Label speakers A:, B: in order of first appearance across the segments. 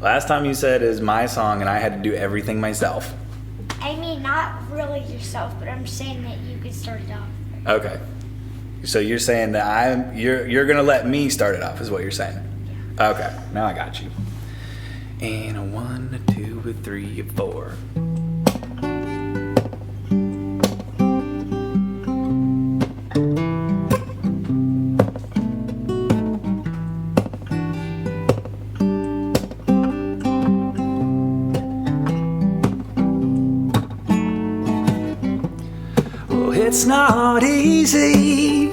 A: Last time you said is my song and I had to do everything myself.
B: I mean, not really yourself, but I'm saying that you could start it off.
A: Okay. So you're saying that you're gonna let me start it off, is what you're saying? Yeah. Okay. Now I got you. And a 1, a 2, a 3, a 4. Well, it's not easy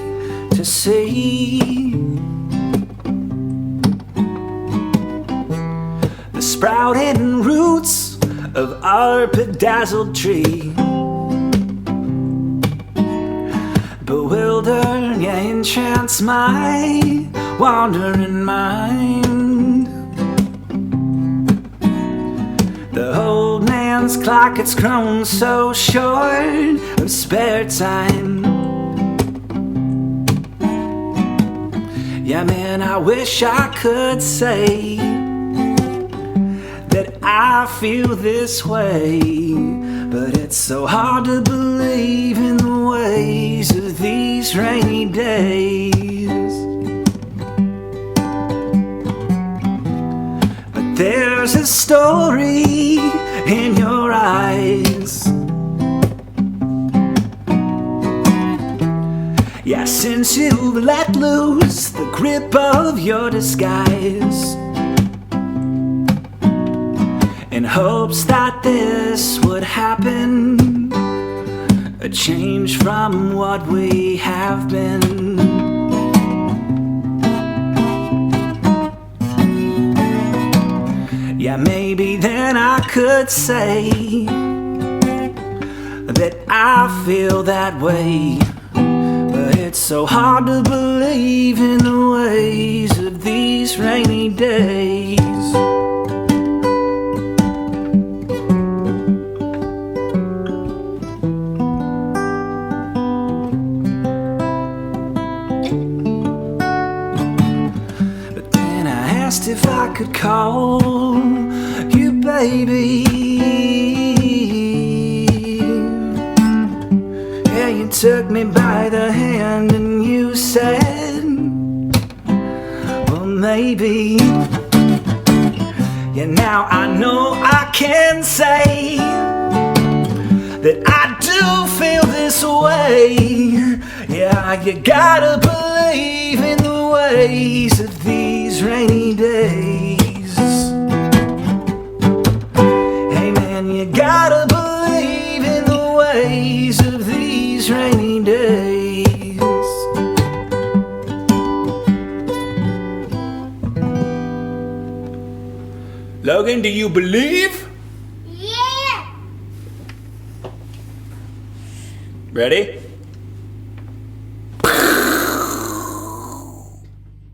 A: to see the sprouting roots of our bedazzled tree. Bewilder, yeah, enchants my wandering mind. The old man's clock, it's grown so short of spare time. Yeah, man, I wish I could say that I feel this way, but it's so hard to believe in the ways of these rainy days. But there's a story in your eyes. Yeah, since you've let loose the grip of your disguise, in hopes that this would happen, a change from what we have been. Yeah, maybe then I could say that I feel that way, but it's so hard to believe in the ways of these rainy days. If I could call you baby, yeah, you took me by the hand and you said, well, maybe. Yeah, now I know I can say that I do feel this way. Yeah, you gotta believe in the ways of these rainy days. Hey man, you gotta believe in the ways of these rainy days. Logan, do you believe?
B: Yeah!
A: Ready?